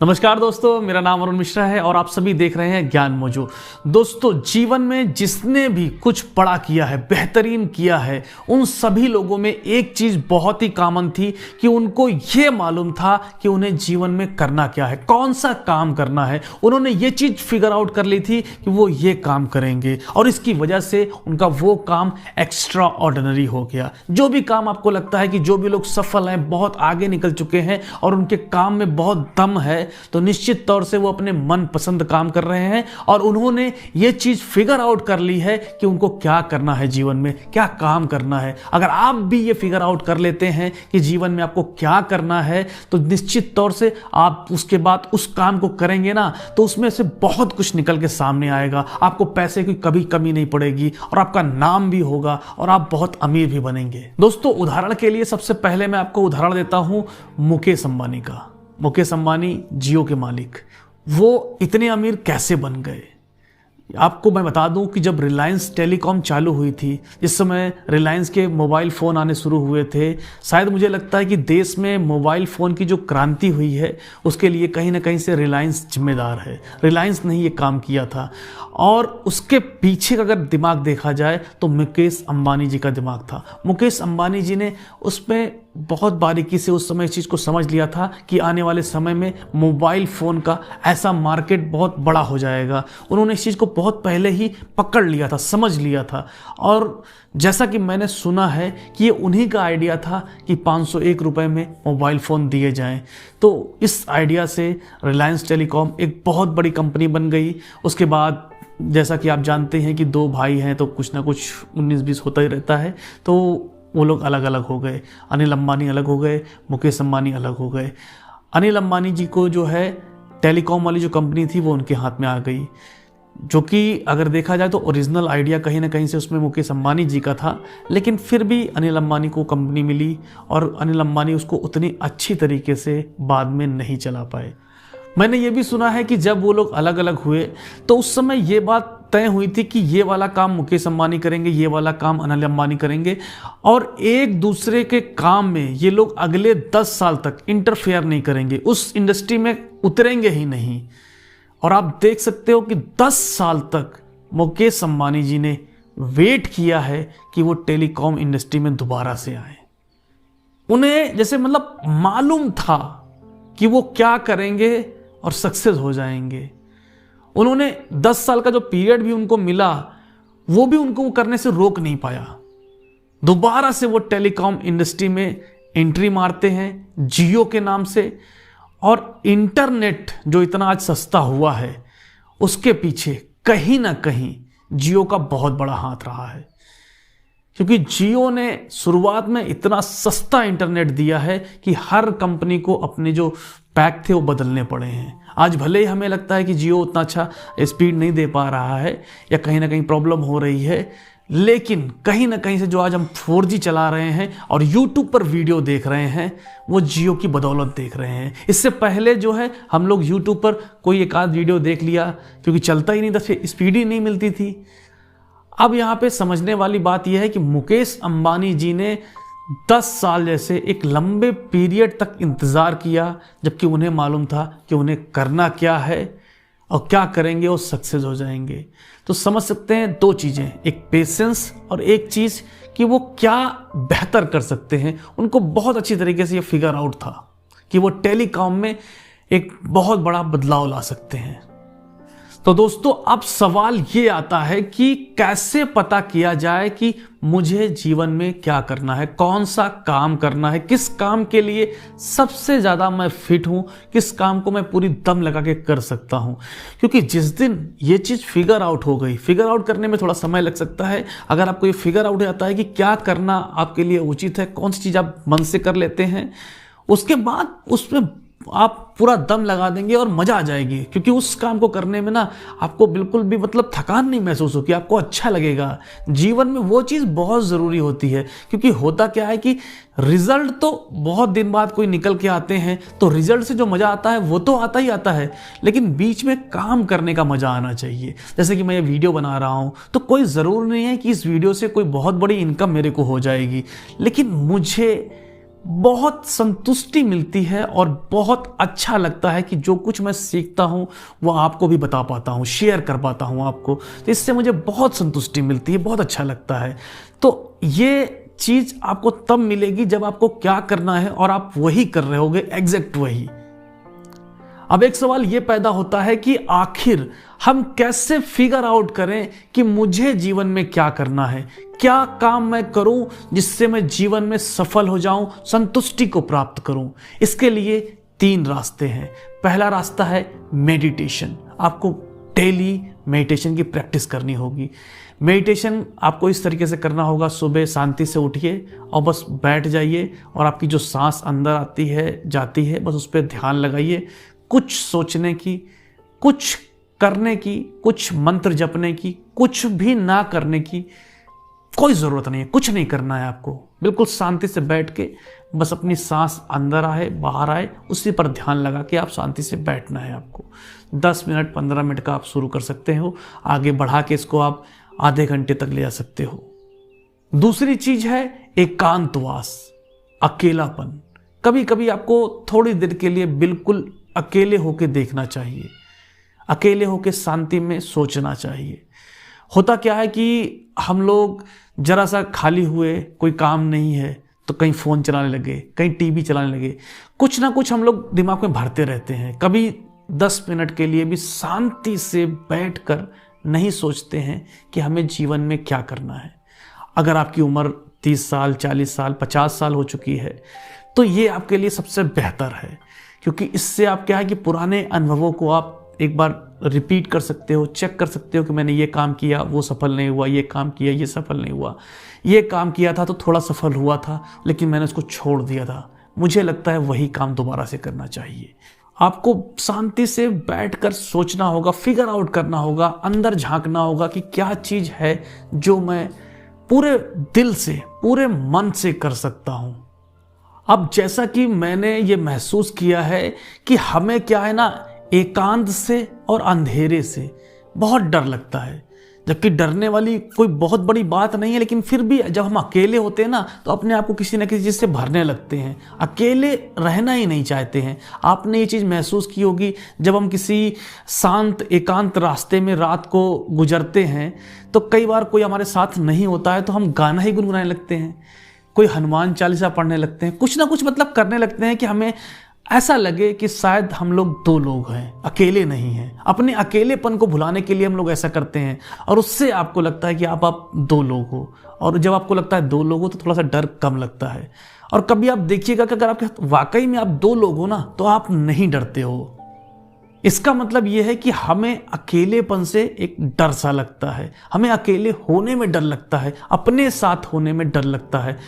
नमस्कार दोस्तों, मेरा नाम अरुण मिश्रा है और आप सभी देख रहे हैं ज्ञान मोजो। दोस्तों, जीवन में जिसने भी कुछ बड़ा किया है, बेहतरीन किया है, उन सभी लोगों में एक चीज बहुत ही कॉमन थी कि उनको ये मालूम था कि उन्हें जीवन में करना क्या है, कौन सा काम करना है। उन्होंने ये चीज फिगर आउट कर ली थी कि वो ये काम करेंगे और इसकी वजह से उनका वो काम एक्स्ट्रा ऑर्डिनरी हो गया। जो भी काम आपको लगता है कि जो भी लोग सफल हैं, बहुत आगे निकल चुके हैं और उनके काम में बहुत दम है, तो निश्चित तौर से वो अपने मन पसंद काम कर रहे हैं और उन्होंने ये चीज फिगर आउट कर ली है कि उनको क्या करना है, जीवन में क्या काम करना है। अगर आप भी ये फिगर आउट कर लेते हैं कि जीवन में आपको क्या करना है, तो निश्चित तौर से आप उसके बाद उस काम को करेंगे ना, तो उसमें से बहुत कुछ निकल के सामने आएगा। आपको पैसे की कभी कमी नहीं पड़ेगी और आपका नाम भी होगा और आप बहुत अमीर भी बनेंगे। दोस्तों, उदाहरण के लिए सबसे पहले मैं आपको उदाहरण देता हूं मुकेश अंबानी का। मुकेश अंबानी जियो के मालिक, वो इतने अमीर कैसे बन गए? आपको मैं बता दूं कि जब रिलायंस टेलीकॉम चालू हुई थी, जिस समय रिलायंस के मोबाइल फ़ोन आने शुरू हुए थे, शायद मुझे लगता है कि देश में मोबाइल फ़ोन की जो क्रांति हुई है उसके लिए कहीं ना कहीं से रिलायंस जिम्मेदार है। रिलायंस ने ही ये काम किया था और उसके पीछे का अगर दिमाग देखा जाए तो मुकेश अंबानी जी का दिमाग था। मुकेश अंबानी जी ने उसमें बहुत बारीकी से उस समय इस चीज़ को समझ लिया था कि आने वाले समय में मोबाइल फ़ोन का ऐसा मार्केट बहुत बड़ा हो जाएगा। उन्होंने इस चीज़ को बहुत पहले ही पकड़ लिया था, समझ लिया था। और जैसा कि मैंने सुना है कि ये उन्हीं का आइडिया था कि 501 रुपये में मोबाइल फ़ोन दिए जाएं। तो इस आइडिया से रिलायंस टेलीकॉम एक बहुत बड़ी कंपनी बन गई। उसके बाद जैसा कि आप जानते हैं कि दो भाई हैं तो कुछ ना कुछ 19-20 होता ही रहता है, तो वो लोग अलग अलग हो गए। अनिल अंबानी अलग हो गए, मुकेश अंबानी अलग हो गए। अनिल अंबानी जी को जो है टेलीकॉम वाली जो कंपनी थी वो उनके हाथ में आ गई, जो कि अगर देखा जाए तो ओरिजिनल आइडिया कहीं ना कहीं से उसमें मुकेश अंबानी जी का था, लेकिन फिर भी अनिल अंबानी को कंपनी मिली और अनिल अंबानी उसको उतनी अच्छी तरीके से बाद में नहीं चला पाए। मैंने ये भी सुना है कि जब वो लोग अलग अलग हुए तो उस समय ये बात तय हुई थी कि ये वाला काम मुकेश अंबानी करेंगे, ये वाला काम अनिल अंबानी करेंगे और एक दूसरे के काम में ये लोग अगले 10 साल तक इंटरफेयर नहीं करेंगे, उस इंडस्ट्री में उतरेंगे ही नहीं। और आप देख सकते हो कि 10 साल तक मुकेश अंबानी जी ने वेट किया है कि वो टेलीकॉम इंडस्ट्री में दोबारा से आए। उन्हें जैसे मतलब मालूम था कि वो क्या करेंगे और सक्सेस हो जाएंगे। उन्होंने 10 साल का जो पीरियड भी उनको मिला वो भी उनको करने से रोक नहीं पाया। दोबारा से वो टेलीकॉम इंडस्ट्री में एंट्री मारते हैं जियो के नाम से। और इंटरनेट जो इतना आज सस्ता हुआ है उसके पीछे कहीं ना कहीं जियो का बहुत बड़ा हाथ रहा है, क्योंकि जियो ने शुरुआत में इतना सस्ता इंटरनेट दिया है कि हर कंपनी को अपने जो पैक थे वो बदलने पड़े हैं। आज भले ही हमें लगता है कि जियो उतना अच्छा स्पीड नहीं दे पा रहा है या कहीं ना कहीं प्रॉब्लम हो रही है, लेकिन कहीं ना कहीं से जो आज हम 4G चला रहे हैं और YouTube पर वीडियो देख रहे हैं वो जियो की बदौलत देख रहे हैं। इससे पहले जो है हम लोग YouTube पर कोई एक आध वीडियो देख लिया, क्योंकि चलता ही नहीं था, स्पीड ही नहीं मिलती थी। अब यहाँ पे समझने वाली बात यह है कि मुकेश अंबानी जी ने 10 साल जैसे एक लंबे पीरियड तक इंतज़ार किया, जबकि उन्हें मालूम था कि उन्हें करना क्या है और क्या करेंगे और सक्सेस हो जाएंगे। तो समझ सकते हैं दो चीज़ें, एक पेशेंस और एक चीज़ कि वो क्या बेहतर कर सकते हैं। उनको बहुत अच्छी तरीके से ये फिगर आउट था कि वो टेलीकॉम में एक बहुत बड़ा बदलाव ला सकते हैं। तो दोस्तों, अब सवाल ये आता है कि कैसे पता किया जाए कि मुझे जीवन में क्या करना है, कौन सा काम करना है, किस काम के लिए सबसे ज़्यादा मैं फिट हूँ, किस काम को मैं पूरी दम लगा के कर सकता हूँ। क्योंकि जिस दिन ये चीज़ फिगर आउट हो गई, फिगर आउट करने में थोड़ा समय लग सकता है। अगर आपको ये फिगर आउट आता है कि क्या करना आपके लिए उचित है, कौन सी चीज़ आप मन से कर लेते हैं, उसके बाद उसमें आप पूरा दम लगा देंगे और मजा आ जाएगी। क्योंकि उस काम को करने में ना आपको बिल्कुल भी मतलब थकान नहीं महसूस होगी, आपको अच्छा लगेगा। जीवन में वो चीज़ बहुत ज़रूरी होती है, क्योंकि होता क्या है कि रिजल्ट तो बहुत दिन बाद कोई निकल के आते हैं, तो रिजल्ट से जो मज़ा आता है वो तो आता ही आता है, लेकिन बीच में काम करने का मज़ा आना चाहिए। जैसे कि मैं ये वीडियो बना रहा हूँ तो कोई ज़रूर नहीं है कि इस वीडियो से कोई बहुत बड़ी इनकम मेरे को हो जाएगी, लेकिन मुझे बहुत संतुष्टि मिलती है और बहुत अच्छा लगता है कि जो कुछ मैं सीखता हूँ वो आपको भी बता पाता हूँ, शेयर कर पाता हूँ आपको। तो इससे मुझे बहुत संतुष्टि मिलती है, बहुत अच्छा लगता है। तो ये चीज़ आपको तब मिलेगी जब आपको क्या करना है और आप वही कर रहे होगे, एग्जैक्ट वही। अब एक सवाल ये पैदा होता है कि आखिर हम कैसे फिगर आउट करें कि मुझे जीवन में क्या करना है, क्या काम मैं करूं जिससे मैं जीवन में सफल हो जाऊं, संतुष्टि को प्राप्त करूं। इसके लिए 3 रास्ते हैं। पहला रास्ता है मेडिटेशन। आपको डेली मेडिटेशन की प्रैक्टिस करनी होगी। मेडिटेशन आपको इस तरीके से करना होगा, सुबह शांति से उठिए और बस बैठ जाइए और आपकी जो सांस अंदर आती है जाती है बस उस पर ध्यान लगाइए। कुछ सोचने की, कुछ करने की, कुछ मंत्र जपने की, कुछ भी ना करने की कोई ज़रूरत नहीं है। कुछ नहीं करना है आपको, बिल्कुल शांति से बैठ के बस अपनी सांस अंदर आए बाहर आए उसी पर ध्यान लगा के आप शांति से बैठना है आपको। 10 मिनट 15 मिनट का आप शुरू कर सकते हो, आगे बढ़ा के इसको आप आधे घंटे तक ले जा सकते हो। दूसरी चीज है एकांतवास, अकेलापन। कभी कभी आपको थोड़ी देर के लिए बिल्कुल अकेले होके देखना चाहिए, अकेले होके शांति में सोचना चाहिए। होता क्या है कि हम लोग जरा सा खाली हुए, कोई काम नहीं है तो कहीं फ़ोन चलाने लगे, कहीं टीवी चलाने लगे, कुछ ना कुछ हम लोग दिमाग में भरते रहते हैं। कभी 10 मिनट के लिए भी शांति से बैठकर नहीं सोचते हैं कि हमें जीवन में क्या करना है। अगर आपकी उम्र 30 साल 40 साल 50 साल हो चुकी है तो ये आपके लिए सबसे बेहतर है, क्योंकि इससे आप क्या है कि पुराने अनुभवों को आप एक बार रिपीट कर सकते हो, चेक कर सकते हो कि मैंने ये काम किया वो सफल नहीं हुआ, ये काम किया ये सफल नहीं हुआ, ये काम किया था तो थोड़ा सफल हुआ था लेकिन मैंने उसको छोड़ दिया था, मुझे लगता है वही काम दोबारा से करना चाहिए। आपको शांति से बैठकर सोचना होगा, फिगर आउट करना होगा, अंदर झांकना होगा कि क्या चीज़ है जो मैं पूरे दिल से पूरे मन से कर सकता हूँ। अब जैसा कि मैंने ये महसूस किया है कि हमें क्या है ना, एकांत से और अंधेरे से बहुत डर लगता है, जबकि डरने वाली कोई बहुत बड़ी बात नहीं है, लेकिन फिर भी जब हम अकेले होते हैं ना तो अपने आप को किसी न किसी चीज़ से भरने लगते हैं, अकेले रहना ही नहीं चाहते हैं। आपने ये चीज़ महसूस की होगी, जब हम किसी शांत एकांत रास्ते में रात को गुजरते हैं तो कई बार कोई हमारे साथ नहीं होता है तो हम गाना ही गुनगुनाने लगते हैं, कोई हनुमान चालीसा पढ़ने लगते हैं, कुछ ना कुछ मतलब करने लगते हैं कि हमें ऐसा लगे कि शायद हम लोग 2 लोग हैं, अकेले नहीं हैं। अपने अकेलेपन को भुलाने के लिए हम लोग ऐसा करते हैं और उससे आपको लगता है कि आप 2 लोग हो, और जब आपको लगता है 2 लोग हो तो थोड़ा सा डर कम लगता है। और कभी आप देखिएगा कि अगर आपके वाकई में आप 2 लोग हो ना तो आप नहीं डरते हो। इसका मतलब यह है कि हमें अकेलेपन से एक डर सा लगता है, हमें अकेले होने में डर लगता है, अपने साथ होने में डर लगता है।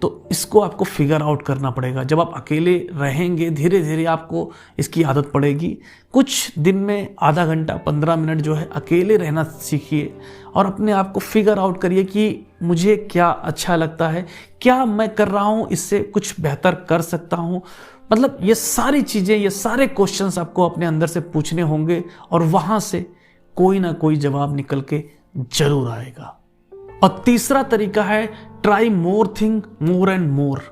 तो इसको आपको फिगर आउट करना पड़ेगा। जब आप अकेले रहेंगे धीरे धीरे आपको इसकी आदत पड़ेगी। कुछ दिन में आधा घंटा 15 मिनट जो है अकेले रहना सीखिए और अपने आप को फिगर आउट करिए कि मुझे क्या अच्छा लगता है, क्या मैं कर रहा हूँ इससे कुछ बेहतर कर सकता हूँ। मतलब ये सारी चीज़ें, ये सारे क्वेश्चंस आपको अपने अंदर से पूछने होंगे और वहाँ से कोई ना कोई जवाब निकल के जरूर आएगा। और तीसरा तरीका है try more thing more and more.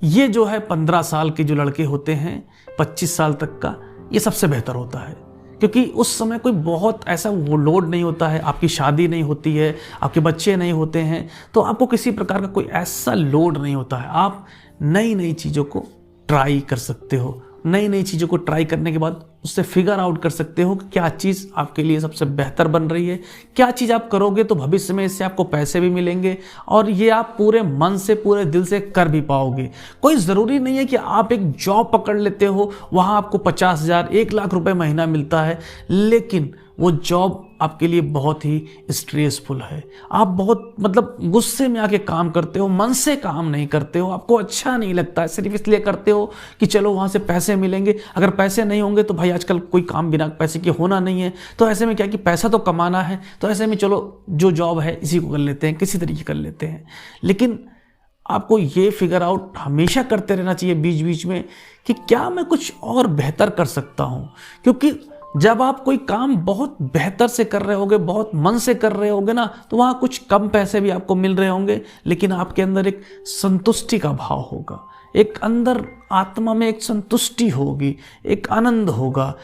ये जो है 15 साल के जो लड़के होते हैं 25 साल तक का, ये सबसे बेहतर होता है, क्योंकि उस समय कोई बहुत ऐसा वो लोड नहीं होता है, आपकी शादी नहीं होती है, आपके बच्चे नहीं होते हैं, तो आपको किसी प्रकार का कोई ऐसा लोड नहीं होता है। आप नई नई चीज़ों को ट्राई कर सकते हो। नई नई चीज़ों को ट्राई करने के बाद उससे फिगर आउट कर सकते हो कि क्या चीज़ आपके लिए सबसे बेहतर बन रही है, क्या चीज़ आप करोगे तो भविष्य में इससे आपको पैसे भी मिलेंगे और ये आप पूरे मन से पूरे दिल से कर भी पाओगे। कोई ज़रूरी नहीं है कि आप एक जॉब पकड़ लेते हो, वहाँ आपको 50,000 1 लाख रुपए महीना मिलता है, लेकिन वो जॉब आपके लिए बहुत ही स्ट्रेसफुल है। आप बहुत मतलब गुस्से में आके काम करते हो, मन से काम नहीं करते हो, आपको अच्छा नहीं लगता है, सिर्फ इसलिए करते हो कि चलो वहाँ से पैसे मिलेंगे। अगर पैसे नहीं होंगे तो भाई आजकल कोई काम बिना पैसे के होना नहीं है, तो ऐसे में क्या कि पैसा तो कमाना है, तो ऐसे में चलो जो जॉब है इसी को कर लेते हैं, किसी तरीके कर लेते हैं। लेकिन आपको ये फिगर आउट हमेशा करते रहना चाहिए बीच बीच में कि क्या मैं कुछ और बेहतर कर सकता हूँ, क्योंकि जब आप कोई काम बहुत बेहतर से कर रहे होगे, बहुत मन से कर रहे होगे ना, तो वहाँ कुछ कम पैसे भी आपको मिल रहे होंगे, लेकिन आपके अंदर एक संतुष्टि का भाव होगा, एक अंदर आत्मा में एक संतुष्टि होगी, एक आनंद होगा।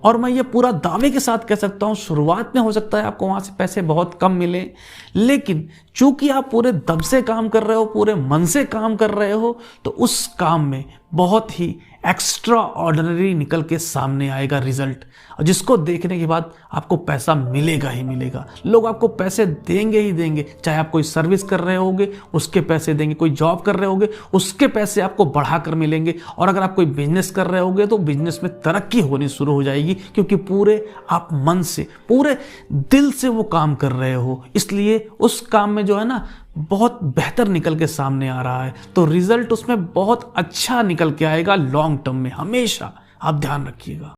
और मैं ये पूरा दावे के साथ कह सकता हूँ, शुरुआत में हो सकता है आपको वहाँ से पैसे बहुत कम मिले, लेकिन चूंकि आप पूरे दम से काम कर रहे हो, पूरे मन से काम कर रहे हो, तो उस काम में बहुत ही एक्स्ट्रा ऑर्डिनरी निकल के सामने आएगा रिजल्ट, और जिसको देखने के बाद आपको पैसा मिलेगा ही मिलेगा। लोग आपको पैसे देंगे ही देंगे, चाहे आप कोई सर्विस कर रहे होगे उसके पैसे देंगे, कोई जॉब कर रहे होगे उसके पैसे आपको बढ़ाकर मिलेंगे, और अगर आप कोई बिजनेस कर रहे होगे तो बिजनेस में तरक्की होनी शुरू हो जाएगी, क्योंकि पूरे आप मन से, पूरे दिल से वो काम कर रहे हो, इसलिए उस काम में जो है ना बहुत बेहतर निकल के सामने आ रहा है, तो रिजल्ट उसमें बहुत अच्छा निकल के आएगा लॉन्ग टर्म में, हमेशा आप ध्यान रखिएगा।